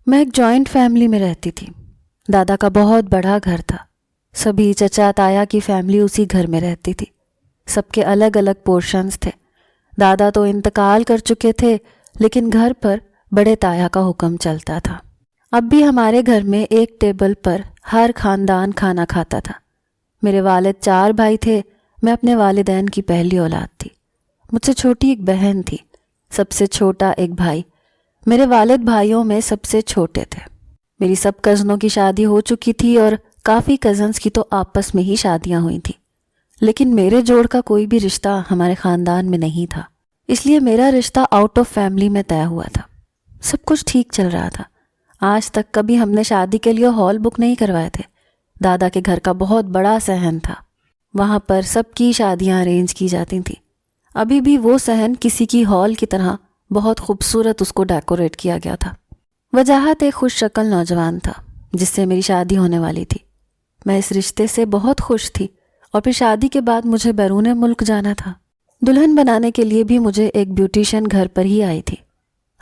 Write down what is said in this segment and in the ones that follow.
میں ایک joint family میں رہتی تھی۔ دادا کا بہت بڑا گھر تھا، سبھی چچا تایا کی فیملی اسی گھر میں رہتی تھی۔ سب کے الگ الگ پورشنز تھے۔ دادا تو انتقال کر چکے تھے، لیکن گھر پر بڑے تایا کا حکم چلتا تھا۔ اب بھی ہمارے گھر میں ایک ٹیبل پر ہر خاندان کھانا کھاتا تھا۔ میرے والد 4 بھائی تھے، میں اپنے والدین کی پہلی اولاد تھی۔ مجھ سے چھوٹی ایک بہن تھی، سب سے چھوٹا ایک بھائی۔ میرے والد بھائیوں میں سب سے چھوٹے تھے۔ میری سب کزنوں کی شادی ہو چکی تھی اور کافی کزنز کی تو آپس میں ہی شادیاں ہوئی تھیں، لیکن میرے جوڑ کا کوئی بھی رشتہ ہمارے خاندان میں نہیں تھا، اس لیے میرا رشتہ آؤٹ آف فیملی میں طے ہوا تھا۔ سب کچھ ٹھیک چل رہا تھا۔ آج تک کبھی ہم نے شادی کے لیے ہال بک نہیں کروائے تھے۔ دادا کے گھر کا بہت بڑا صحن تھا، وہاں پر سب کی شادیاں ارینج کی جاتی تھیں۔ ابھی بھی وہ صحن کسی کی ہال کی طرح بہت خوبصورت اس کو ڈیکوریٹ کیا گیا تھا۔ وجاہت ایک خوش شکل نوجوان تھا جس سے میری شادی ہونے والی تھی۔ میں اس رشتے سے بہت خوش تھی، اور پھر شادی کے بعد مجھے بیرون ملک جانا تھا۔ دلہن بنانے کے لیے بھی مجھے ایک بیوٹیشین گھر پر ہی آئی تھی۔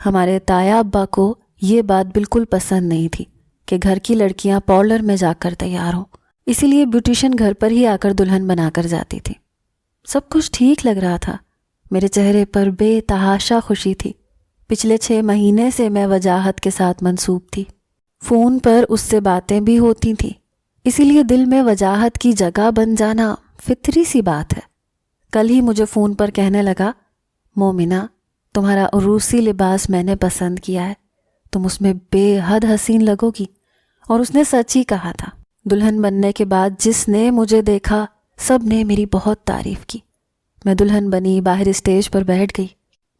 ہمارے تایا ابا کو یہ بات بالکل پسند نہیں تھی کہ گھر کی لڑکیاں پارلر میں جا کر تیار ہوں، اسی لیے بیوٹیشین گھر پر ہی آ کر دلہن بنا کر جاتی تھی۔ سب کچھ ٹھیک لگ رہا تھا، میرے چہرے پر بے تحاشا خوشی تھی۔ پچھلے 6 مہینے سے میں وجاہت کے ساتھ منسوب تھی، فون پر اس سے باتیں بھی ہوتی تھیں، اسی لیے دل میں وجاہت کی جگہ بن جانا فطری سی بات ہے۔ کل ہی مجھے فون پر کہنے لگا، مومنہ تمہارا عروسی لباس میں نے پسند کیا ہے، تم اس میں بے حد حسین لگو گی۔ اور اس نے سچ ہی کہا تھا۔ دلہن بننے کے بعد جس نے مجھے دیکھا سب نے میری بہت تعریف کی۔ میں دلہن بنی، باہر اسٹیج پر بیٹھ گئی۔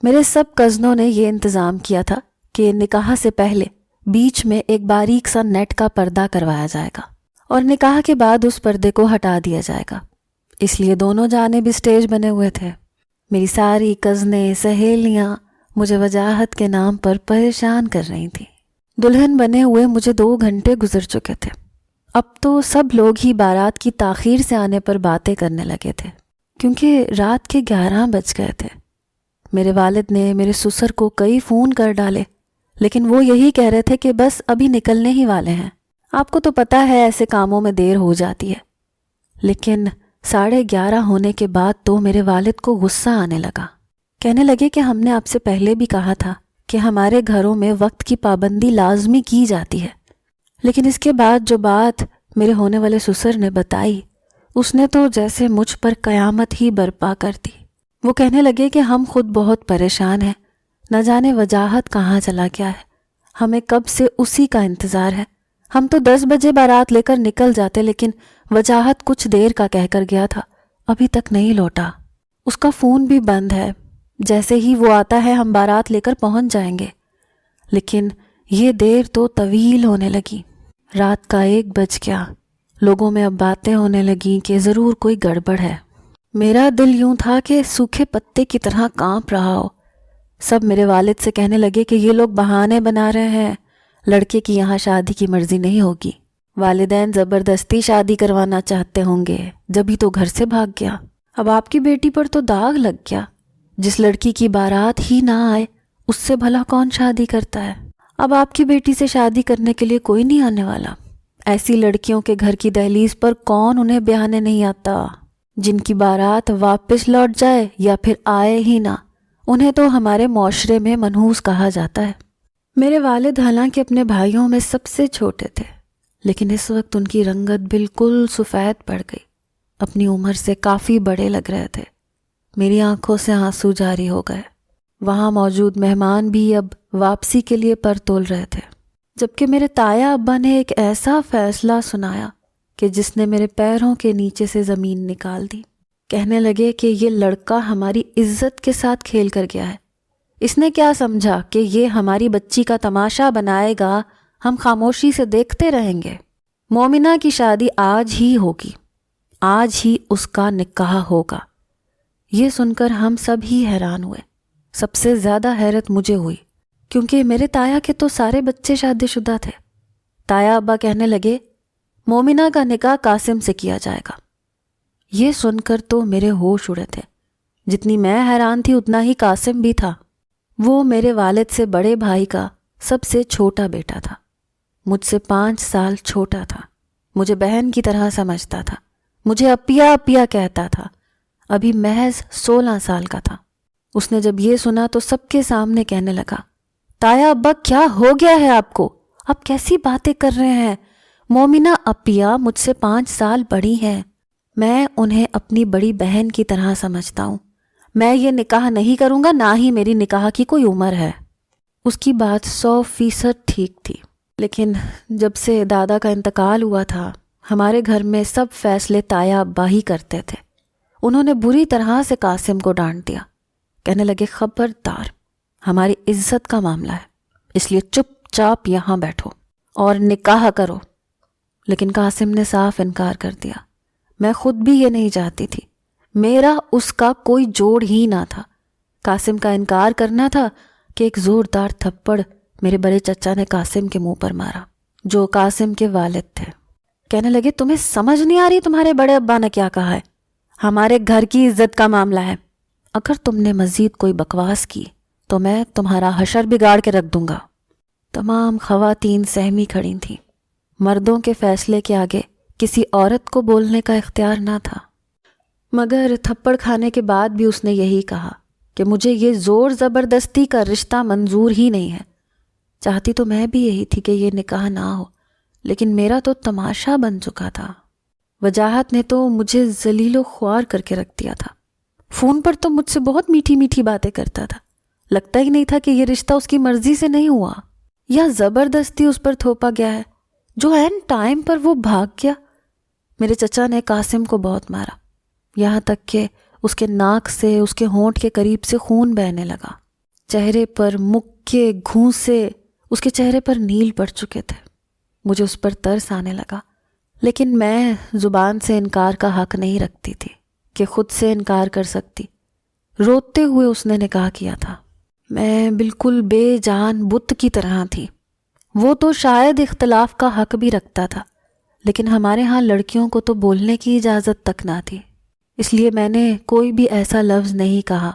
میرے سب کزنوں نے یہ انتظام کیا تھا کہ نکاح سے پہلے بیچ میں ایک باریک سا نیٹ کا پردہ کروایا جائے گا اور نکاح کے بعد اس پردے کو ہٹا دیا جائے گا، اس لیے دونوں جانب اسٹیج بنے ہوئے تھے۔ میری ساری کزنیں، سہیلیاں مجھے وجاہت کے نام پر پریشان کر رہی تھیں۔ دلہن بنے ہوئے مجھے 2 گھنٹے گزر چکے تھے۔ اب تو سب لوگ ہی بارات کی تاخیر سے آنے پر باتیں کرنے لگے تھے، کیونکہ رات کے 11 بج گئے تھے۔ میرے والد نے میرے سسر کو کئی فون کر ڈالے، لیکن وہ یہی کہہ رہے تھے کہ بس ابھی نکلنے ہی والے ہیں، آپ کو تو پتہ ہے ایسے کاموں میں دیر ہو جاتی ہے۔ لیکن 11:30 ہونے کے بعد تو میرے والد کو غصہ آنے لگا۔ کہنے لگے کہ ہم نے آپ سے پہلے بھی کہا تھا کہ ہمارے گھروں میں وقت کی پابندی لازمی کی جاتی ہے، لیکن اس کے بعد جو بات میرے ہونے والے سسر نے بتائی، اس نے تو جیسے مجھ پر قیامت ہی برپا کر دی۔ وہ کہنے لگے کہ ہم خود بہت پریشان ہیں، نہ جانے وجاہت کہاں چلا گیا ہے، ہمیں کب سے اسی کا انتظار ہے۔ ہم تو 10 بجے بارات لے کر نکل جاتے، لیکن وجاہت کچھ دیر کا کہہ کر گیا تھا، ابھی تک نہیں لوٹا۔ اس کا فون بھی بند ہے، جیسے ہی وہ آتا ہے ہم بارات لے کر پہنچ جائیں گے۔ لیکن یہ دیر تو طویل ہونے لگی۔ رات کا 1 بج گیا۔ لوگوں میں اب باتیں ہونے لگیں کہ ضرور کوئی گڑبڑ ہے۔ میرا دل یوں تھا کہ سوکھے پتے کی طرح کانپ رہا ہو۔ سب میرے والد سے کہنے لگے کہ یہ لوگ بہانے بنا رہے ہیں، لڑکے کی یہاں شادی کی مرضی نہیں ہوگی، والدین زبردستی شادی کروانا چاہتے ہوں گے، جبھی تو گھر سے بھاگ گیا۔ اب آپ کی بیٹی پر تو داغ لگ گیا، جس لڑکی کی بارات ہی نہ آئے اس سے بھلا کون شادی کرتا ہے؟ اب آپ کی بیٹی سے شادی کرنے کے لیے کوئی نہیں آنے والا۔ ایسی لڑکیوں کے گھر کی دہلیز پر کون انہیں بیانے نہیں آتا؟ جن کی بارات واپس لوٹ جائے یا پھر آئے ہی نہ، انہیں تو ہمارے معاشرے میں منحوس کہا جاتا ہے۔ میرے والد حالانکہ اپنے بھائیوں میں سب سے چھوٹے تھے، لیکن اس وقت ان کی رنگت بالکل سفید پڑ گئی، اپنی عمر سے کافی بڑے لگ رہے تھے۔ میری آنکھوں سے آنسو جاری ہو گئے۔ وہاں موجود مہمان بھی اب واپسی کے لیے پر تول رہے تھے، جبکہ میرے تایا ابا نے ایک ایسا فیصلہ سنایا کہ جس نے میرے پیروں کے نیچے سے زمین نکال دی۔ کہنے لگے کہ یہ لڑکا ہماری عزت کے ساتھ کھیل کر گیا ہے، اس نے کیا سمجھا کہ یہ ہماری بچی کا تماشا بنائے گا، ہم خاموشی سے دیکھتے رہیں گے؟ مومنہ کی شادی آج ہی ہوگی، آج ہی اس کا نکاح ہوگا۔ یہ سن کر ہم سب ہی حیران ہوئے۔ سب سے زیادہ حیرت مجھے ہوئی، کیونکہ میرے تایا کے تو سارے بچے شادی شدہ تھے۔ تایا ابا کہنے لگے، مومنہ کا نکاح قاسم سے کیا جائے گا۔ یہ سن کر تو میرے ہوش اڑے تھے۔ جتنی میں حیران تھی اتنا ہی قاسم بھی تھا۔ وہ میرے والد سے بڑے بھائی کا سب سے چھوٹا بیٹا تھا، مجھ سے 5 سال چھوٹا تھا، مجھے بہن کی طرح سمجھتا تھا، مجھے اپیا اپیا کہتا تھا، ابھی محض 16 سال کا تھا۔ اس نے جب یہ سنا تو سب کے سامنے کہنے لگا، تایا ابا کیا ہو گیا ہے آپ کو؟ آپ کیسی باتیں کر رہے ہیں؟ مومنہ اپیا مجھ سے 5 سال بڑی ہیں، میں انہیں اپنی بڑی بہن کی طرح سمجھتا ہوں، میں یہ نکاح نہیں کروں گا، نہ ہی میری نکاح کی کوئی عمر ہے۔ اس کی بات 100% ٹھیک تھی، لیکن جب سے دادا کا انتقال ہوا تھا ہمارے گھر میں سب فیصلے تایا ابا ہی کرتے تھے۔ انہوں نے بری طرح سے قاسم کو ڈانٹ دیا، کہنے لگے خبردار، ہماری عزت کا معاملہ ہے، اس لیے چپ چاپ یہاں بیٹھو اور نکاح کرو۔ لیکن قاسم نے صاف انکار کر دیا۔ میں خود بھی یہ نہیں چاہتی تھی، میرا اس کا کوئی جوڑ ہی نہ تھا۔ قاسم کا انکار کرنا تھا کہ ایک زوردار تھپڑ میرے بڑے چچا نے قاسم کے منہ پر مارا، جو قاسم کے والد تھے۔ کہنے لگے تمہیں سمجھ نہیں آ رہی تمہارے بڑے ابا نے کیا کہا ہے؟ ہمارے گھر کی عزت کا معاملہ ہے، اگر تم نے مزید کوئی بکواس کی تو میں تمہارا حشر بگاڑ کے رکھ دوں گا۔ تمام خواتین سہمی کھڑی تھیں، مردوں کے فیصلے کے آگے کسی عورت کو بولنے کا اختیار نہ تھا۔ مگر تھپڑ کھانے کے بعد بھی اس نے یہی کہا کہ مجھے یہ زور زبردستی کا رشتہ منظور ہی نہیں ہے۔ چاہتی تو میں بھی یہی تھی کہ یہ نکاح نہ ہو، لیکن میرا تو تماشا بن چکا تھا۔ وجاہت نے تو مجھے ذلیل و خوار کر کے رکھ دیا تھا۔ فون پر تو مجھ سے بہت میٹھی میٹھی باتیں کرتا تھا، لگتا ہی نہیں تھا کہ یہ رشتہ اس کی مرضی سے نہیں ہوا یا زبردستی اس پر تھوپا گیا ہے۔ جو عین ٹائم پر وہ بھاگ گیا۔ میرے چچا نے قاسم کو بہت مارا، یہاں تک کہ اس کے ناک سے، اس کے ہونٹ کے قریب سے خون بہنے لگا، چہرے پر مکے گھونسے اس کے چہرے پر نیل پڑ چکے تھے۔ مجھے اس پر ترس آنے لگا، لیکن میں زبان سے انکار کا حق نہیں رکھتی تھی کہ خود سے انکار کر سکتی۔ روتے ہوئے اس نے نکاح کیا تھا۔ میں بالکل بے جان بت کی طرح تھی۔ وہ تو شاید اختلاف کا حق بھی رکھتا تھا، لیکن ہمارے ہاں لڑکیوں کو تو بولنے کی اجازت تک نہ تھی، اس لیے میں نے کوئی بھی ایسا لفظ نہیں کہا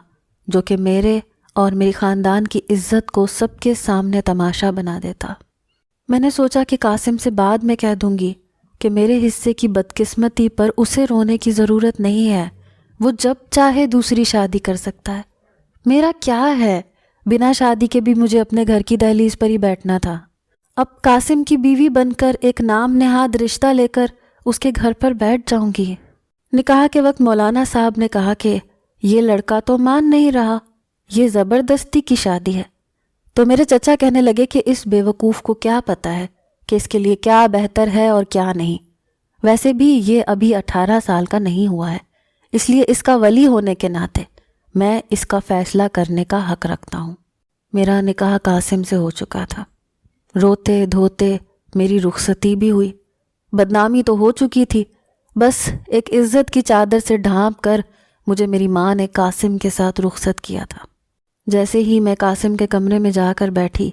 جو کہ میرے اور میری خاندان کی عزت کو سب کے سامنے تماشا بنا دیتا۔ میں نے سوچا کہ قاسم سے بعد میں کہہ دوں گی کہ میرے حصے کی بدقسمتی پر اسے رونے کی ضرورت نہیں ہے، وہ جب چاہے دوسری شادی کر سکتا ہے، میرا کیا ہے؟ بنا شادی کے بھی مجھے اپنے گھر کی دہلیز پر ہی بیٹھنا تھا۔ اب قاسم کی بیوی بن کر ایک نام نہاد رشتہ لے کر اس کے گھر پر بیٹھ جاؤں گی۔ نکاح کے وقت مولانا صاحب نے کہا کہ یہ لڑکا تو مان نہیں رہا، یہ زبردستی کی شادی ہے، تو میرے چچا کہنے لگے کہ اس بے وقوف کو کیا پتہ ہے کہ اس کے لیے کیا بہتر ہے اور کیا نہیں، ویسے بھی یہ ابھی 18 سال کا نہیں ہوا ہے، اس لیے اس کا ولی ہونے کے ناطے میں اس کا فیصلہ کرنے کا حق رکھتا ہوں۔ میرا نکاح قاسم سے ہو چکا تھا، روتے دھوتے میری رخصتی بھی ہوئی، بدنامی تو ہو چکی تھی، بس ایک عزت کی چادر سے ڈھانپ کر مجھے میری ماں نے قاسم کے ساتھ رخصت کیا تھا۔ جیسے ہی میں قاسم کے کمرے میں جا کر بیٹھی،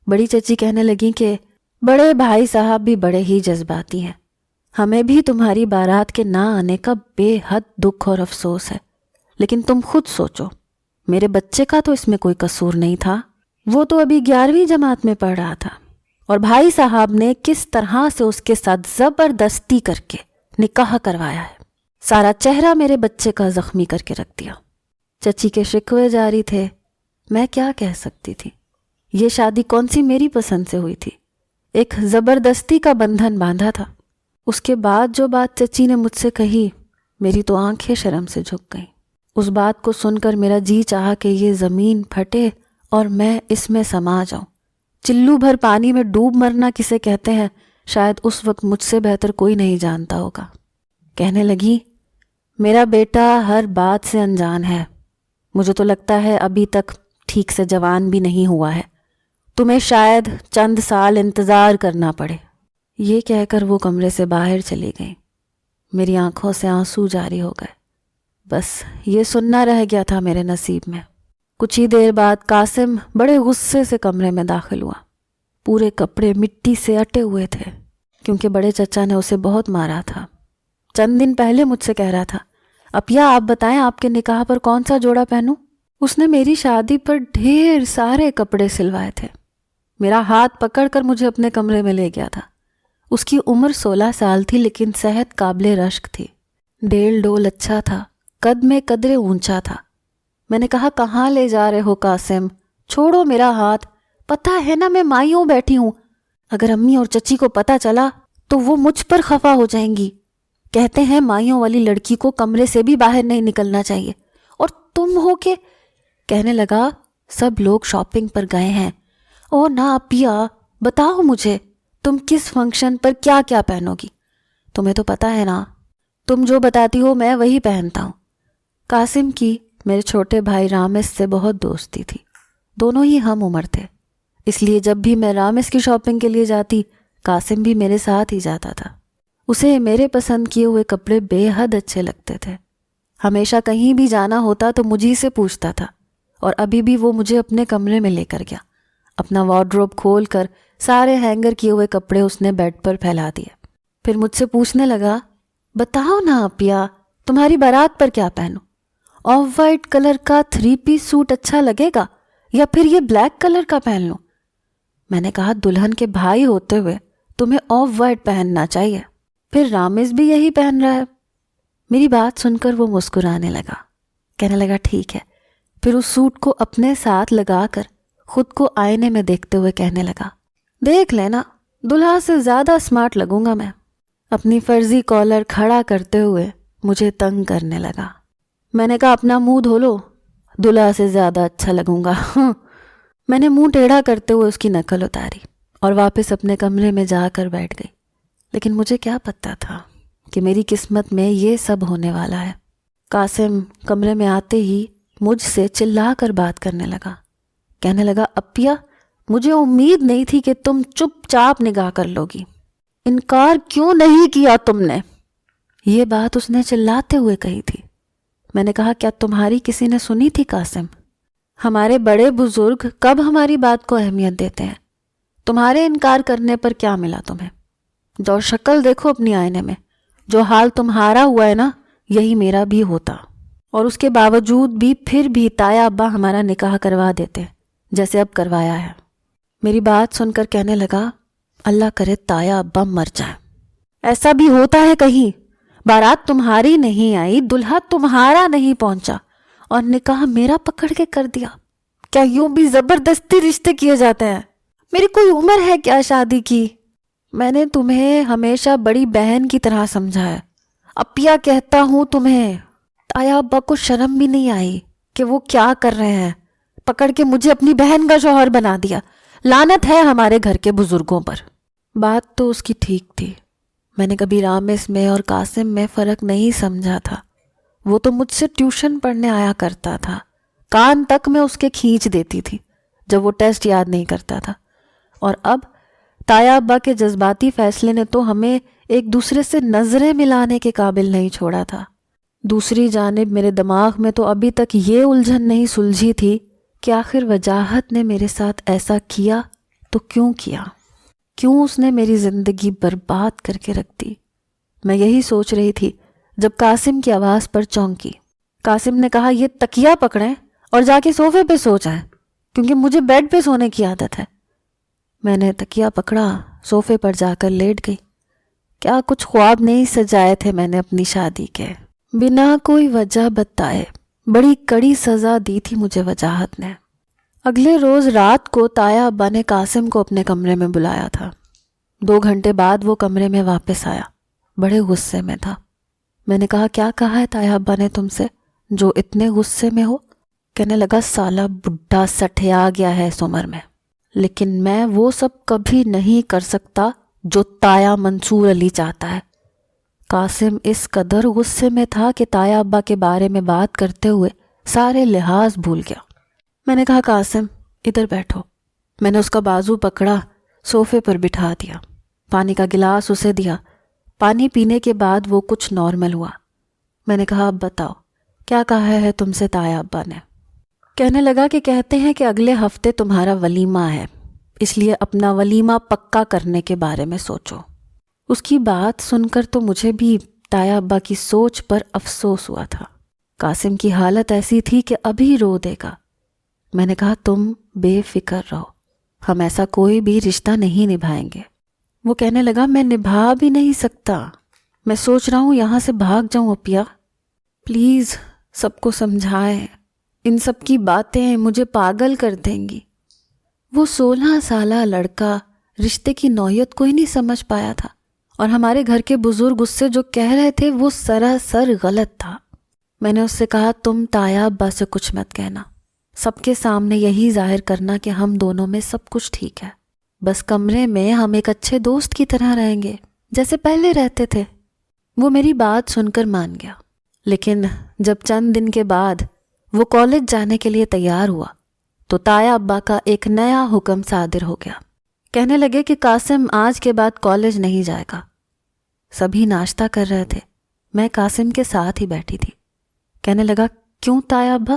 بڑی چچی کہنے لگیں کہ بڑے بھائی صاحب بھی بڑے ہی جذباتی ہیں، ہمیں بھی تمہاری بارات کے نہ آنے کا بے حد دکھ اور افسوس ہے، لیکن تم خود سوچو، میرے بچے کا تو اس میں کوئی قصور نہیں تھا، وہ تو ابھی 11ویں جماعت میں پڑھ رہا تھا، اور بھائی صاحب نے کس طرح سے اس کے ساتھ زبردستی کر کے نکاح کروایا ہے، سارا چہرہ میرے بچے کا زخمی کر کے رکھ دیا۔ چچی کے شکوے جاری تھے، میں کیا کہہ سکتی تھی؟ یہ شادی کون سی میری پسند سے ہوئی تھی؟ ایک زبردستی کا بندھن باندھا تھا۔ اس کے بعد جو بات چچی نے مجھ سے کہی، میری تو آنکھیں شرم سے جھک گئیں۔ اس بات کو سن کر میرا جی چاہا کہ یہ زمین پھٹے اور میں اس میں سما جاؤں۔ چلو بھر پانی میں ڈوب مرنا کسے کہتے ہیں، شاید اس وقت مجھ سے بہتر کوئی نہیں جانتا ہوگا۔ کہنے لگی، میرا بیٹا ہر بات سے انجان ہے، مجھے تو لگتا ہے ابھی تک ٹھیک سے جوان بھی نہیں ہوا ہے، تمہیں شاید چند سال انتظار کرنا پڑے۔ یہ کہہ کر وہ کمرے سے باہر چلی گئیں۔ میری آنکھوں سے آنسو جاری ہو گئے، بس یہ سننا رہ گیا تھا میرے نصیب میں۔ کچھ ہی دیر بعد قاسم بڑے غصے سے کمرے میں داخل ہوا، پورے کپڑے مٹی سے اٹے ہوئے تھے، کیونکہ بڑے چچا نے اسے بہت مارا تھا۔ چند دن پہلے مجھ سے کہہ رہا تھا، اپیا آپ بتائیں آپ کے نکاح پر کون سا جوڑا پہنوں؟ اس نے میری شادی پر ڈھیر سارے کپڑے سلوائے تھے، میرا ہاتھ پکڑ کر مجھے اپنے کمرے میں لے گیا تھا۔ اس کی عمر 16 سال تھی، لیکن صحت قابل رشک تھی۔ ڈیل ڈول اچھا تھا، قد میں قدرے اونچا تھا۔ میں نے کہا کہاں لے جا رہے ہو قاسم؟ چھوڑو میرا ہاتھ، پتہ ہے نا میں مائیوں بیٹھی ہوں، اگر امی اور چچی کو پتہ چلا تو وہ مجھ پر خفا ہو جائیں گی۔ کہتے ہیں مائیوں والی لڑکی کو کمرے سے بھی باہر نہیں نکلنا چاہیے، اور تم ہو کہ… کہنے لگا سب لوگ شاپنگ پر گئے ہیں۔ او نا پیا، بتاؤ مجھے تم کس فنکشن پر کیا کیا پہنو گی؟ تمہیں تو پتہ ہے نا، تم جو بتاتی ہو میں وہی پہنتا ہوں۔ قاسم کی میرے چھوٹے بھائی رامس سے بہت دوستی تھی، دونوں ہی ہم عمر تھے، اس لیے جب بھی میں رامس کی شاپنگ کے لیے جاتی قاسم بھی میرے ساتھ ہی جاتا تھا۔ اسے میرے پسند کیے ہوئے کپڑے بے حد اچھے لگتے تھے۔ ہمیشہ کہیں بھی جانا ہوتا تو مجھے سے پوچھتا تھا، اور ابھی بھی وہ مجھے اپنے کمرے میں لے کر گیا۔ اپنا وارڈروب کھول کر سارے ہینگر کیے ہوئے کپڑے اس نے بیڈ پر پھیلا دیے، پھر مجھ سے پوچھنے لگا بتاؤ نا اپیا تمہاری بارات پر کیا پہنوں؟ آف وائٹ کلر کا 3 پیس سوٹ اچھا لگے گا یا پھر یہ بلیک کلر کا پہن لوں؟ میں نے کہا دلہن کے بھائی ہوتے ہوئے تمہیں آف وائٹ پہننا چاہیے، پھر رامز بھی یہی پہن رہا ہے۔ میری بات سن کر وہ مسکرانے لگا، کہنے لگا ٹھیک ہے، پھر اس سوٹ کو اپنے ساتھ لگا کر خود کو آئینے میں دیکھتے ہوئے کہنے لگا دیکھ لینا دلہا سے زیادہ اسمارٹ لگوں گا میں۔ اپنی فرضی کالر کھڑا کرتے ہوئے مجھے تنگ کرنے لگا۔ میں نے کہا اپنا منہ دھو لو، دلہا سے زیادہ اچھا لگوں گا۔ میں نے منہ ٹیڑھا کرتے ہوئے اس کی نقل اتاری اور واپس اپنے کمرے میں جا کر بیٹھ گئی، لیکن مجھے کیا پتہ تھا کہ میری قسمت میں یہ سب ہونے والا ہے۔ قاسم کمرے میں آتے ہی مجھ سے چلا کر بات کرنے لگا، کہنے لگا اپیا مجھے امید نہیں تھی کہ تم چپ چاپ نگاہ کر لو گی، انکار کیوں نہیں کیا تم نے؟ یہ بات اس نے چلاتے ہوئے کہی تھی۔ میں نے کہا کیا تمہاری کسی نے سنی تھی قاسم؟ ہمارے بڑے بزرگ کب ہماری بات کو اہمیت دیتے ہیں؟ تمہارے انکار کرنے پر کیا ملا تمہیں؟ جو شکل دیکھو اپنی آئینے میں، جو حال تمہارا ہوا ہے نا یہی میرا بھی ہوتا، اور اس کے باوجود بھی پھر بھی تایا ابا ہمارا نکاح کروا دیتے جیسے اب کروایا ہے۔ میری بات سن کر کہنے لگا اللہ کرے تایا ابا مر جائے، ایسا بھی ہوتا ہے کہیں؟ بارات تمہاری نہیں آئی، دلہا تمہارا نہیں پہنچا، اور نکاح میرا پکڑ کے کر دیا؟ کیا یوں بھی زبردستی رشتے کیے جاتے ہیں؟ میری کوئی عمر ہے کیا شادی کی؟ میں نے تمہیں ہمیشہ بڑی بہن کی طرح سمجھا ہے، اپیا کہتا ہوں تمہیں، تایا ابا کو شرم بھی نہیں آئی کہ وہ کیا کر رہے ہیں، پکڑ کے مجھے اپنی بہن کا شوہر بنا دیا۔ لعنت ہے ہمارے گھر کے بزرگوں پر۔ بات تو اس کی ٹھیک تھی، میں نے کبھی رامس میں اور قاسم میں فرق نہیں سمجھا تھا۔ وہ تو مجھ سے ٹیوشن پڑھنے آیا کرتا تھا، کان تک میں اس کے کھینچ دیتی تھی جب وہ ٹیسٹ یاد نہیں کرتا تھا، اور اب تایا ابا کے جذباتی فیصلے نے تو ہمیں ایک دوسرے سے نظریں ملانے کے قابل نہیں چھوڑا تھا۔ دوسری جانب میرے دماغ میں تو ابھی تک یہ الجھن نہیں سلجھی تھی کہ آخر وجاہت نے میرے ساتھ ایسا کیا تو کیوں کیا؟ کیوں اس نے میری زندگی برباد کر کے رکھ دی؟ میں یہی سوچ رہی تھی جب قاسم کی آواز پر چونکی۔ قاسم نے کہا یہ تکیہ پکڑیں اور جا کے صوفے پہ سو جائیں، کیونکہ مجھے بیڈ پہ سونے کی عادت ہے۔ میں نے تکیہ پکڑا، صوفے پر جا کر لیٹ گئی۔ کیا کچھ خواب نہیں سجائے تھے میں نے اپنی شادی کے، بنا کوئی وجہ بتائے بڑی کڑی سزا دی تھی مجھے وجاہت نے۔ اگلے روز رات کو تایا ابا نے قاسم کو اپنے کمرے میں بلایا تھا۔ 2 گھنٹے بعد وہ کمرے میں واپس آیا، بڑے غصے میں تھا۔ میں نے کہا کیا کہا ہے تایا ابا نے تم سے جو اتنے غصے میں ہو؟ کہنے لگا سالا بڈھا سٹھیا گیا ہے اس عمر میں، لیکن میں وہ سب کبھی نہیں کر سکتا جو تایا منصور علی چاہتا ہے۔ قاسم اس قدر غصے میں تھا کہ تایا ابا کے بارے میں بات کرتے ہوئے سارے لحاظ بھول گیا۔ میں نے کہا قاسم ادھر بیٹھو۔ میں نے اس کا بازو پکڑا، صوفے پر بٹھا دیا، پانی کا گلاس اسے دیا۔ پانی پینے کے بعد وہ کچھ نارمل ہوا۔ میں نے کہا اب بتاؤ کیا کہا ہے تم سے تایا ابا نے؟ کہنے لگا کہ کہتے ہیں کہ اگلے ہفتے تمہارا ولیمہ ہے، اس لیے اپنا ولیمہ پکا کرنے کے بارے میں سوچو۔ اس کی بات سن کر تو مجھے بھی تایا ابا کی سوچ پر افسوس ہوا تھا۔ قاسم کی حالت ایسی تھی کہ ابھی رو دے گا۔ میں نے کہا تم بے فکر رہو، ہم ایسا کوئی بھی رشتہ نہیں نبھائیں گے۔ وہ کہنے لگا میں نبھا بھی نہیں سکتا، میں سوچ رہا ہوں یہاں سے بھاگ جاؤں اپیا، پلیز سب کو سمجھائیں، ان سب کی باتیں مجھے پاگل کر دیں گی۔ وہ 16 سالہ لڑکا رشتے کی نوعیت کو ہی نہیں سمجھ پایا تھا، اور ہمارے گھر کے بزرگ اس سے جو کہہ رہے تھے وہ سراسر غلط تھا۔ میں نے اس سے کہا تم تایا ابا سے کچھ مت کہنا، سب کے سامنے یہی ظاہر کرنا کہ ہم دونوں میں سب کچھ ٹھیک ہے، بس کمرے میں ہم ایک اچھے دوست کی طرح رہیں گے جیسے پہلے رہتے تھے۔ وہ میری بات سن کر مان گیا، لیکن جب چند دن کے بعد وہ کالج جانے کے لیے تیار ہوا تو تایا ابا کا ایک نیا حکم صادر ہو گیا۔ کہنے لگے کہ قاسم آج کے بعد کالج نہیں جائے گا۔ سبھی ناشتہ کر رہے تھے، میں قاسم کے ساتھ ہی بیٹھی تھی۔ کہنے لگا کیوں تایا ابا؟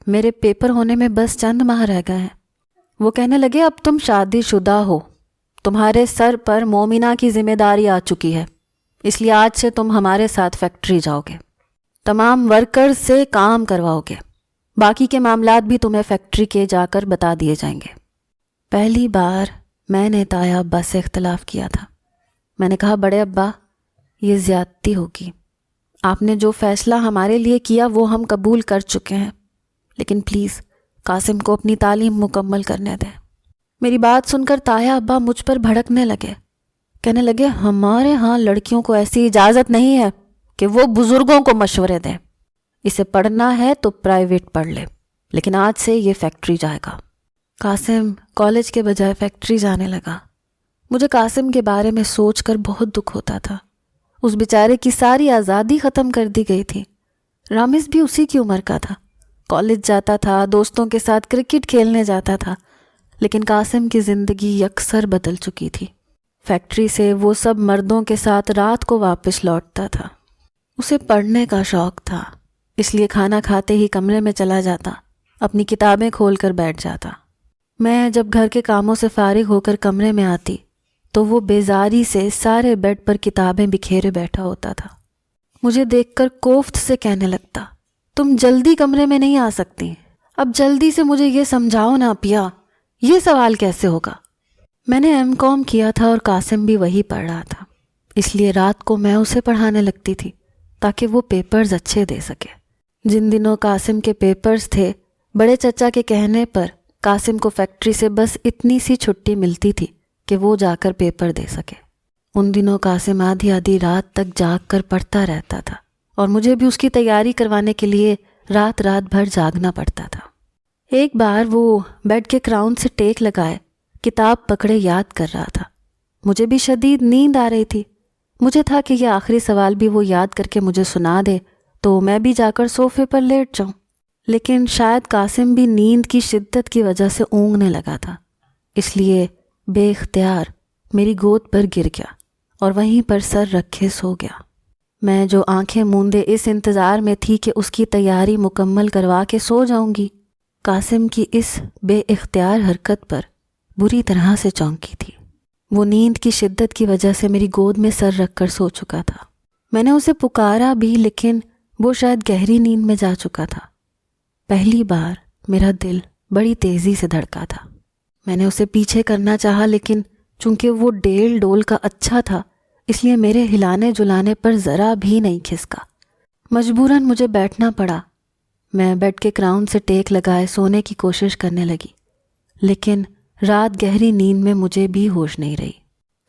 میرے پیپر ہونے میں بس چند ماہ رہ گئے ہیں۔ وہ کہنے لگے اب تم شادی شدہ ہو، تمہارے سر پر مومنہ کی ذمہ داری آ چکی ہے، اس لیے آج سے تم ہمارے ساتھ فیکٹری جاؤ گے، تمام ورکرز سے کام کرواؤ گے، باقی کے معاملات بھی تمہیں فیکٹری کے جا کر بتا دیے جائیں گے۔ پہلی بار میں نے تایا ابا سے اختلاف کیا تھا۔ میں نے کہا بڑے ابا یہ زیادتی ہوگی، آپ نے جو فیصلہ ہمارے لیے کیا وہ ہم قبول کر چکے ہیں، لیکن پلیز قاسم کو اپنی تعلیم مکمل کرنے دیں۔ میری بات سن کر تایا ابا مجھ پر بھڑکنے لگے، کہنے لگے ہمارے ہاں لڑکیوں کو ایسی اجازت نہیں ہے کہ وہ بزرگوں کو مشورے دیں، اسے پڑھنا ہے تو پرائیویٹ پڑھ لے، لیکن آج سے یہ فیکٹری جائے گا۔ قاسم کالج کے بجائے فیکٹری جانے لگا۔ مجھے قاسم کے بارے میں سوچ کر بہت دکھ ہوتا تھا، اس بیچارے کی ساری آزادی ختم کر دی گئی تھی۔ رامز بھی اسی کی عمر کا تھا، کالج جاتا تھا، دوستوں کے ساتھ کرکٹ کھیلنے جاتا تھا، لیکن قاسم کی زندگی یکسر بدل چکی تھی۔ فیکٹری سے وہ سب مردوں کے ساتھ رات کو واپس لوٹتا تھا۔ اسے پڑھنے کا شوق تھا، اس لیے کھانا کھاتے ہی کمرے میں چلا جاتا، اپنی کتابیں کھول کر بیٹھ جاتا۔ میں جب گھر کے کاموں سے فارغ ہو کر کمرے میں آتی تو وہ بیزاری سے سارے بیڈ پر کتابیں بکھیرے بیٹھا ہوتا تھا۔ مجھے دیکھ کر کوفت سے کہنے لگتا تم جلدی کمرے میں نہیں آ سکتی، اب جلدی سے مجھے یہ سمجھاؤ نا اپیا، یہ سوال کیسے ہوگا؟ میں نے M.Com کیا تھا اور قاسم بھی وہی پڑھ رہا تھا، اس لیے رات کو میں اسے پڑھانے لگتی تھی تاکہ وہ پیپرز اچھے دے سکے۔ جن دنوں قاسم کے پیپرز تھے، بڑے چچا کے کہنے پر قاسم کو فیکٹری سے بس اتنی سی چھٹی ملتی تھی کہ وہ جا کر پیپر دے سکے۔ ان دنوں قاسم آدھی آدھی رات تک جاگ کر پڑھتا رہتا تھا، اور مجھے بھی اس کی تیاری کروانے کے لیے رات بھر جاگنا پڑتا تھا۔ ایک بار وہ بیڈ کے کراؤن سے ٹیک لگائے کتاب پکڑے یاد کر رہا تھا، مجھے بھی شدید نیند آ رہی تھی۔ مجھے تھا کہ یہ آخری سوال بھی وہ یاد کر کے مجھے سنا دے تو میں بھی جا کر صوفے پر لیٹ جاؤں، لیکن شاید قاسم بھی نیند کی شدت کی وجہ سے اونگنے لگا تھا، اس لیے بے اختیار میری گود پر گر گیا اور وہیں پر سر رکھے سو گیا۔ میں جو آنکھیں موندے اس انتظار میں تھی کہ اس کی تیاری مکمل کروا کے سو جاؤں گی، قاسم کی اس بے اختیار حرکت پر بری طرح سے چونکی تھی۔ وہ نیند کی شدت کی وجہ سے میری گود میں سر رکھ کر سو چکا تھا۔ میں نے اسے پکارا بھی، لیکن وہ شاید گہری نیند میں جا چکا تھا۔ پہلی بار میرا دل بڑی تیزی سے دھڑکا تھا۔ میں نے اسے پیچھے کرنا چاہا، لیکن چونکہ وہ ڈیل ڈول کا اچھا تھا، اس لیے میرے ہلانے جلانے پر ذرا بھی نہیں کھسکا۔ مجبوراً مجھے بیٹھنا پڑا۔ میں بیڈ کے کراؤن سے ٹیک لگائے سونے کی کوشش کرنے لگی، لیکن رات گہری نیند میں مجھے بھی ہوش نہیں رہی۔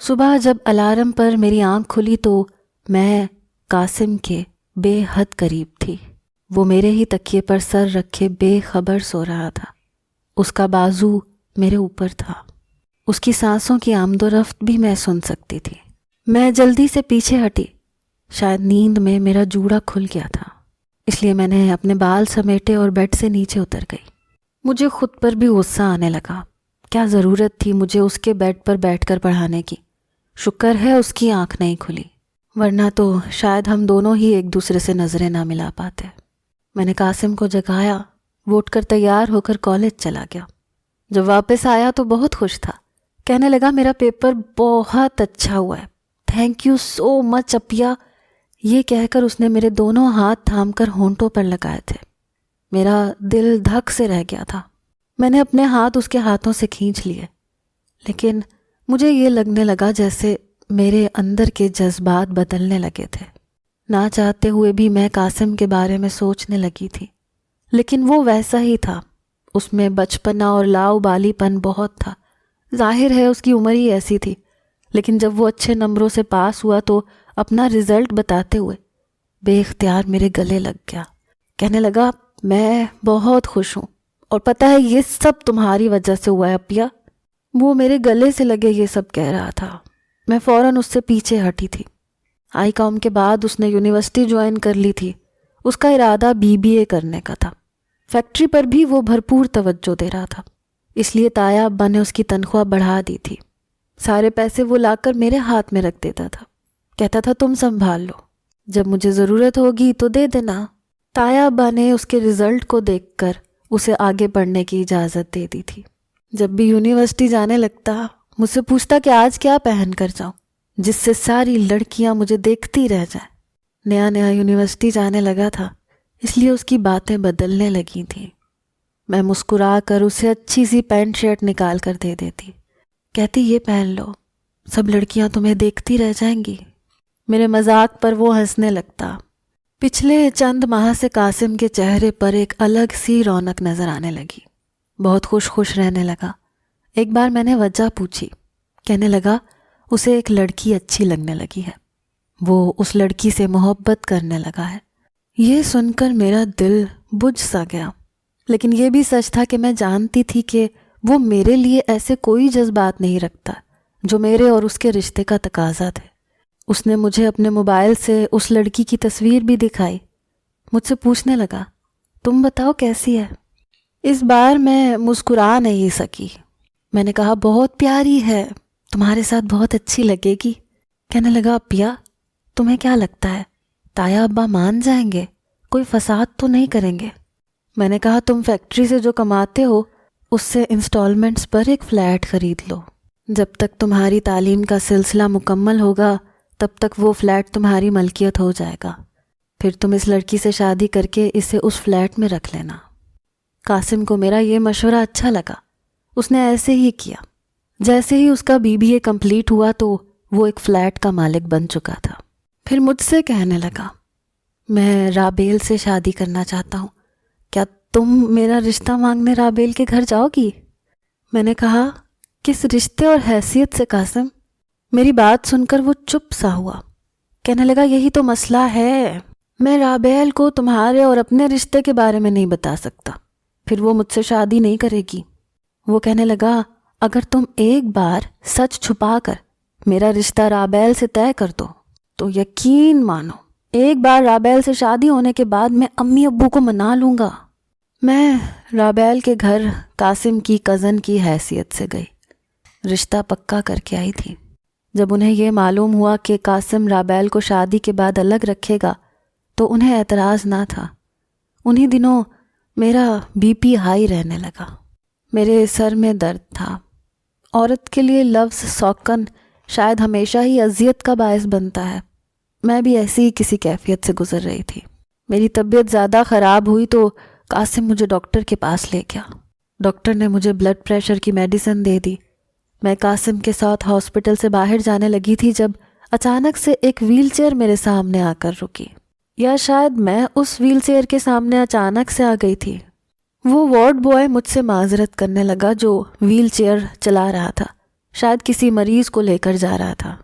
صبح جب الارم پر میری آنکھ کھلی تو میں قاسم کے بے حد قریب تھی۔ وہ میرے ہی تکیے پر سر رکھے بے خبر سو رہا تھا، اس کا بازو میرے اوپر تھا، اس کی سانسوں کی آمد و رفت بھی میں سن سکتی تھی۔ میں جلدی سے پیچھے ہٹی، شاید نیند میں میرا جوڑا کھل گیا تھا، اس لیے میں نے اپنے بال سمیٹے اور بیڈ سے نیچے اتر گئی۔ مجھے خود پر بھی غصہ آنے لگا، کیا ضرورت تھی مجھے اس کے بیڈ پر بیٹھ کر پڑھانے کی؟ شکر ہے اس کی آنکھ نہیں کھلی، ورنہ تو شاید ہم دونوں ہی ایک دوسرے سے نظریں نہ ملا پاتے۔ میں نے قاسم کو جگایا، وہ اٹھ کر تیار ہو کر کالج چلا گیا۔ جب واپس آیا تو بہت خوش تھا، کہنے لگا میرا پیپر بہت اچھا ہوا ہے، تھینک یو سو مچ اپیا۔ یہ کہہ کر اس نے میرے دونوں ہاتھ تھام کر ہونٹوں پر لگائے تھے۔ میرا دل دھک سے رہ گیا تھا۔ میں نے اپنے ہاتھ اس کے ہاتھوں سے کھینچ لیے، لیکن مجھے یہ لگنے لگا جیسے میرے اندر کے جذبات بدلنے لگے تھے۔ نہ چاہتے ہوئے بھی میں قاسم کے بارے میں سوچنے لگی تھی، لیکن وہ ویسا ہی تھا، اس میں بچپنا اور لاؤبالی پن بہت تھا۔ ظاہر ہے اس کی عمر ہی ایسی تھی، لیکن جب وہ اچھے نمبروں سے پاس ہوا تو اپنا رزلٹ بتاتے ہوئے بے اختیار میرے گلے لگ گیا۔ کہنے لگا میں بہت خوش ہوں، اور پتہ ہے یہ سب تمہاری وجہ سے ہوا ہے اپیا۔ وہ میرے گلے سے لگے یہ سب کہہ رہا تھا۔ میں فوراً اس سے پیچھے ہٹی تھی۔ آئی کام کے بعد اس نے یونیورسٹی جوائن کر لی تھی۔ اس کا ارادہ BBA کرنے کا تھا۔ فیکٹری پر بھی وہ بھرپور توجہ دے رہا تھا، اس لیے تایا ابا نے اس کی تنخواہ بڑھا دی تھی۔ سارے پیسے وہ لا کر میرے ہاتھ میں رکھ دیتا تھا، کہتا تھا تم سنبھال لو، جب مجھے ضرورت ہوگی تو دے دینا۔ تایا ابا نے اس کے رزلٹ کو دیکھ کر اسے آگے پڑھنے کی اجازت دے دی تھی۔ جب بھی یونیورسٹی جانے لگتا مجھ سے پوچھتا کہ آج کیا پہن کر جاؤں، جس سے ساری لڑکیاں مجھے دیکھتی رہ جائیں۔ نیا نیا یونیورسٹی جانے لگا تھا، اس لیے اس کی باتیں بدلنے لگی تھیں۔ میں مسکرا کر اسے اچھی سی پینٹ شرٹ نکال کر دے دیتی، کہتی یہ پہن لو، سب لڑکیاں تمہیں دیکھتی رہ جائیں گی۔ میرے مذاق پر وہ ہنسنے لگتا۔ پچھلے چند ماہ سے قاسم کے چہرے پر ایک الگ سی رونق نظر آنے لگی، بہت خوش رہنے لگا۔ ایک بار میں نے وجہ پوچھی، کہنے لگا اسے ایک لڑکی اچھی لگنے لگی ہے، وہ اس لڑکی سے محبت کرنے لگا ہے۔ یہ سن کر میرا دل بجھ سا گیا، لیکن یہ بھی سچ تھا کہ میں جانتی تھی کہ وہ میرے لیے ایسے کوئی جذبات نہیں رکھتا جو میرے اور اس کے رشتے کا تقاضا تھے۔ اس نے مجھے اپنے موبائل سے اس لڑکی کی تصویر بھی دکھائی، مجھ سے پوچھنے لگا تم بتاؤ کیسی ہے؟ اس بار میں مسکرا نہیں سکی۔ میں نے کہا بہت پیاری ہے، تمہارے ساتھ بہت اچھی لگے گی۔ کہنے لگا اپیا تمہیں کیا لگتا ہے تایا ابا مان جائیں گے؟ کوئی فساد تو نہیں کریں گے؟ میں نے کہا تم فیکٹری سے جو کماتے ہو اس سے انسٹالمنٹس پر ایک فلیٹ خرید لو، جب تک تمہاری تعلیم کا سلسلہ مکمل ہوگا تب تک وہ فلیٹ تمہاری ملکیت ہو جائے گا، پھر تم اس لڑکی سے شادی کر کے اسے اس فلیٹ میں رکھ لینا۔ قاسم کو میرا یہ مشورہ اچھا لگا، اس نے ایسے ہی کیا۔ جیسے ہی اس کا BBA کمپلیٹ ہوا تو وہ ایک فلیٹ کا مالک بن چکا تھا۔ پھر مجھ سے کہنے لگا میں رابیل سے شادی کرنا چاہتا ہوں، کیا تم میرا رشتہ مانگنے رابیل کے گھر جاؤ گی؟ میں نے کہا کس رشتے اور حیثیت سے قاسم؟ میری بات سن کر وہ چپ سا ہوا، کہنے لگا یہی تو مسئلہ ہے، میں رابیل کو تمہارے اور اپنے رشتے کے بارے میں نہیں بتا سکتا، پھر وہ مجھ سے شادی نہیں کرے گی۔ وہ کہنے لگا اگر تم ایک بار سچ چھپا کر میرا رشتہ رابیل سے طے کر دو تو یقین مانو ایک بار رابیل سے شادی ہونے کے بعد میں امی ابو کو منا لوں گا۔ میں رابیل کے گھر قاسم کی کزن کی حیثیت سے گئی، رشتہ پکا کر کے آئی تھی۔ جب انہیں یہ معلوم ہوا کہ قاسم رابیل کو شادی کے بعد الگ رکھے گا تو انہیں اعتراض نہ تھا۔ انہی دنوں میرا BP ہائی رہنے لگا، میرے سر میں درد تھا۔ عورت کے لیے لفظ سوکن شاید ہمیشہ ہی اذیت کا باعث بنتا ہے۔ میں بھی ایسی ہی کسی کیفیت سے گزر رہی تھی۔ میری طبیعت زیادہ خراب ہوئی تو قاسم مجھے ڈاکٹر کے پاس لے گیا۔ ڈاکٹر نے مجھے بلڈ پریشر کی میڈیسن دے دی۔ میں قاسم کے ساتھ ہاسپٹل سے باہر جانے لگی تھی جب اچانک سے ایک ویل چیئر میرے سامنے آ کر رکی، یا شاید میں اس ویل چیئر کے سامنے اچانک سے آ گئی تھی۔ وہ وارڈ بوائے مجھ سے معذرت کرنے لگا جو ویل چیئر چلا رہا تھا، شاید کسی مریض کو لے کر جا رہا تھا۔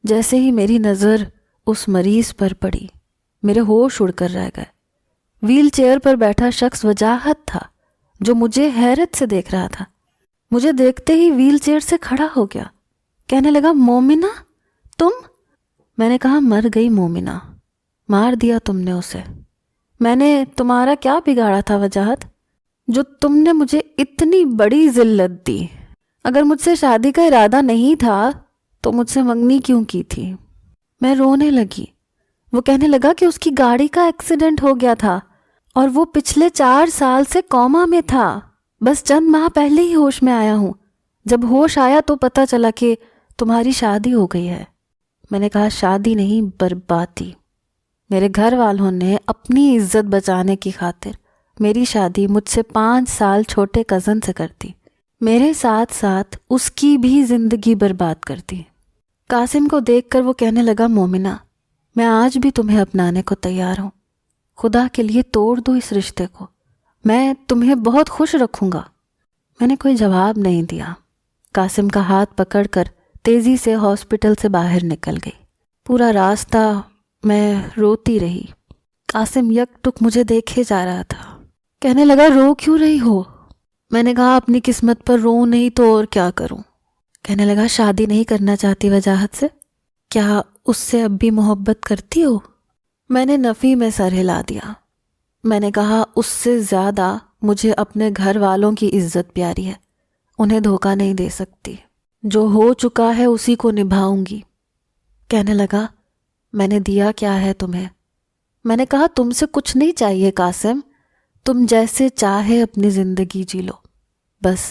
جیسے ہی میری نظر اس مریض پر پڑی میرے ہوش اڑ کر رہ گئے۔ ویل چیئر پر بیٹھا شخص وجاہت تھا جو مجھے حیرت سے دیکھ رہا تھا۔ مجھے دیکھتے ہی ویل چیئر سے کھڑا ہو گیا، کہنے لگا مومنہ تم؟ میں نے کہا مر گئی مومنہ، مار دیا تم نے اسے۔ میں نے تمہارا کیا بگاڑا تھا وجاہت جو تم نے مجھے اتنی بڑی ذلت دی؟ اگر مجھ سے شادی کا ارادہ نہیں تھا تو مجھ سے منگنی کیوں کی تھی؟ میں رونے لگی۔ وہ کہنے لگا کہ اس کی گاڑی کا ایکسیڈنٹ ہو گیا تھا اور وہ پچھلے 4 سال سے کوما میں تھا، بس چند ماہ پہلے ہی ہوش میں آیا ہوں۔ جب ہوش آیا تو پتہ چلا کہ تمہاری شادی ہو گئی ہے۔ میں نے کہا شادی نہیں، بربادی۔ میرے گھر والوں نے اپنی عزت بچانے کی خاطر میری شادی مجھ سے 5 سال چھوٹے کزن سے کر دی۔ میرے ساتھ ساتھ اس کی بھی زندگی برباد کر دی۔ قاسم کو دیکھ کر وہ کہنے لگا، مومنہ میں آج بھی تمہیں اپنانے کو تیار ہوں، خدا کے لیے توڑ دو اس رشتے کو، میں تمہیں بہت خوش رکھوں گا۔ میں نے کوئی جواب نہیں دیا۔ قاسم کا ہاتھ پکڑ کر تیزی سے ہاسپٹل سے باہر نکل گئی۔ پورا راستہ میں روتی رہی۔ قاسم یک ٹک مجھے دیکھے جا رہا تھا، کہنے لگا، رو کیوں رہی ہو؟ میں نے کہا، اپنی قسمت پر رو نہیں تو اور کیا کروں۔ کہنے لگا، شادی نہیں کرنا چاہتی وجاہت سے؟ کیا اس سے اب بھی محبت کرتی ہو؟ میں نے نفی میں سر ہلا دیا۔ میں نے کہا، اس سے زیادہ مجھے اپنے گھر والوں کی عزت پیاری ہے، انہیں دھوکہ نہیں دے سکتی، جو ہو چکا ہے اسی کو نبھاؤں گی۔ کہنے لگا، میں نے دیا کیا ہے تمہیں؟ میں نے کہا، تم سے کچھ نہیں چاہیے قاسم، تم جیسے چاہے اپنی زندگی جی لو، بس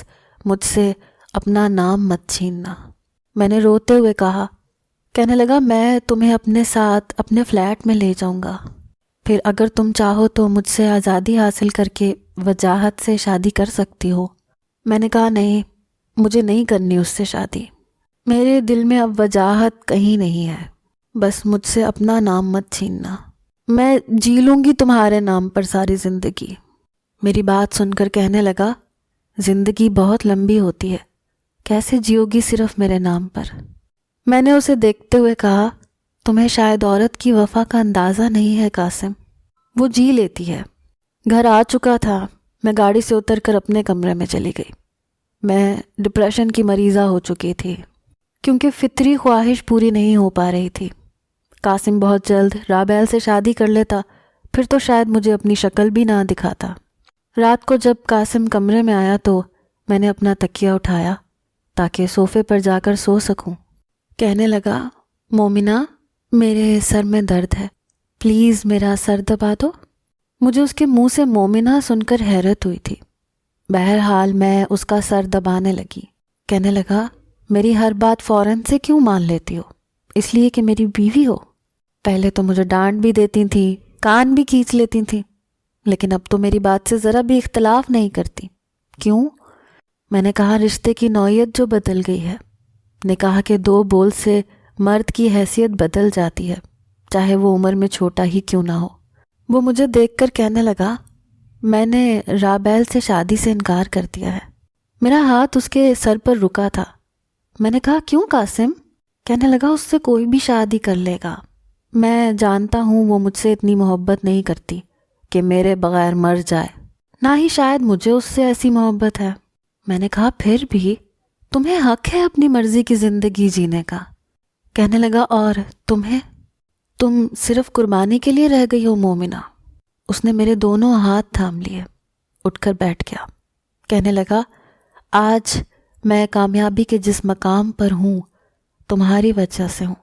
مجھ سے اپنا نام مت چھیننا۔ میں نے روتے ہوئے کہا۔ کہنے لگا، میں تمہیں اپنے ساتھ اپنے فلیٹ میں لے جاؤں گا، پھر اگر تم چاہو تو مجھ سے آزادی حاصل کر کے وجاہت سے شادی کر سکتی ہو۔ میں نے کہا، نہیں، مجھے نہیں کرنی اس سے شادی، میرے دل میں اب وجاہت کہیں نہیں ہے، بس مجھ سے اپنا نام مت چھیننا، میں جی لوں گی تمہارے نام پر ساری زندگی۔ میری بات سن کر کہنے لگا، زندگی بہت لمبی ہوتی ہے، کیسے جیو گی صرف میرے نام پر؟ میں نے اسے دیکھتے ہوئے کہا، تمہیں شاید عورت کی وفا کا اندازہ نہیں ہے قاسم، وہ جی لیتی ہے۔ گھر آ چکا تھا، میں گاڑی سے اتر کر اپنے کمرے میں چلی گئی۔ میں ڈپریشن کی مریضہ ہو چکی تھی، کیونکہ فطری خواہش پوری نہیں ہو پا رہی تھی۔ قاسم بہت جلد رابعہ سے شادی کر لیتا، پھر تو شاید مجھے اپنی شکل بھی نہ دکھاتا۔ رات کو جب قاسم کمرے میں آیا تو میں نے اپنا تکیہ اٹھایا تاکہ صوفے پر جا کر سو سکوں۔ کہنے لگا، مومنہ میرے سر میں درد ہے، پلیز میرا سر دبا دو۔ مجھے اس کے منہ سے مومنہ سن کر حیرت ہوئی تھی۔ بہرحال میں اس کا سر دبانے لگی۔ کہنے لگا، میری ہر بات فوراً سے کیوں مان لیتی ہو؟ اس لیے کہ میری بیوی ہو؟ پہلے تو مجھے ڈانٹ بھی دیتی تھی، کان بھی کھینچ لیتی تھی، لیکن اب تو میری بات سے ذرا بھی اختلاف نہیں کرتی، کیوں؟ میں نے کہا، رشتے کی نوعیت جو بدل گئی ہے، نکاح کے 2 بول سے مرد کی حیثیت بدل جاتی ہے، چاہے وہ عمر میں چھوٹا ہی کیوں نہ ہو۔ وہ مجھے دیکھ کر کہنے لگا، میں نے رابعہ سے شادی سے انکار کر دیا ہے۔ میرا ہاتھ اس کے سر پر رکا تھا۔ میں نے کہا، کیوں قاسم؟ کہنے لگا، اس سے کوئی بھی شادی کر لے گا، میں جانتا ہوں وہ مجھ سے اتنی محبت نہیں کرتی کہ میرے بغیر مر جائے، نہ ہی شاید مجھے اس سے ایسی محبت ہے۔ میں نے کہا، پھر بھی تمہیں حق ہے اپنی مرضی کی زندگی جینے کا۔ کہنے لگا، اور تمہیں؟ تم صرف قربانی کے لیے رہ گئی ہو مومنہ۔ اس نے میرے دونوں ہاتھ تھام لیے، اٹھ کر بیٹھ گیا۔ کہنے لگا، آج میں کامیابی کے جس مقام پر ہوں تمہاری وجہ سے ہوں۔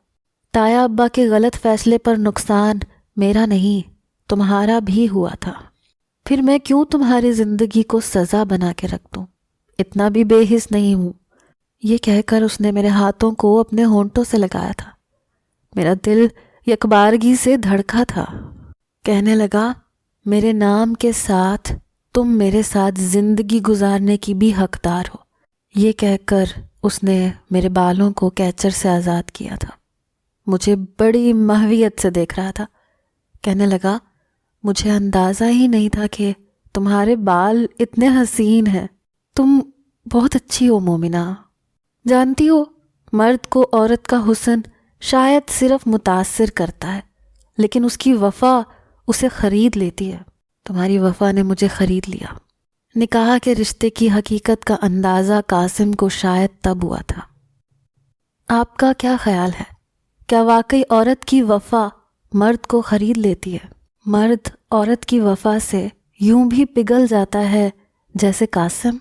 تایا ابا کے غلط فیصلے پر نقصان میرا نہیں تمہارا بھی ہوا تھا، پھر میں کیوں تمہاری زندگی کو سزا بنا کے رکھ دوں؟ اتنا بھی بے حس نہیں ہوں۔ یہ کہہ کر اس نے میرے ہاتھوں کو اپنے ہونٹوں سے لگایا تھا۔ میرا دل یکبارگی سے دھڑکا تھا۔ کہنے لگا، میرے نام کے ساتھ تم میرے ساتھ زندگی گزارنے کی بھی حقدار ہو۔ یہ کہہ کر اس نے میرے بالوں کو کیچر سے آزاد کیا تھا۔ مجھے بڑی محویت سے دیکھ رہا تھا۔ کہنے لگا، مجھے اندازہ ہی نہیں تھا کہ تمہارے بال اتنے حسین ہیں، تم بہت اچھی ہو مومنہ۔ جانتی ہو، مرد کو عورت کا حسن شاید صرف متاثر کرتا ہے، لیکن اس کی وفا اسے خرید لیتی ہے۔ تمہاری وفا نے مجھے خرید لیا۔ نکاح کے رشتے کی حقیقت کا اندازہ قاسم کو شاید تب ہوا تھا۔ آپ کا کیا خیال ہے؟ کیا واقعی عورت کی وفا مرد کو خرید لیتی ہے؟ مرد عورت کی وفا سے یوں بھی پگھل جاتا ہے جیسے قاسم؟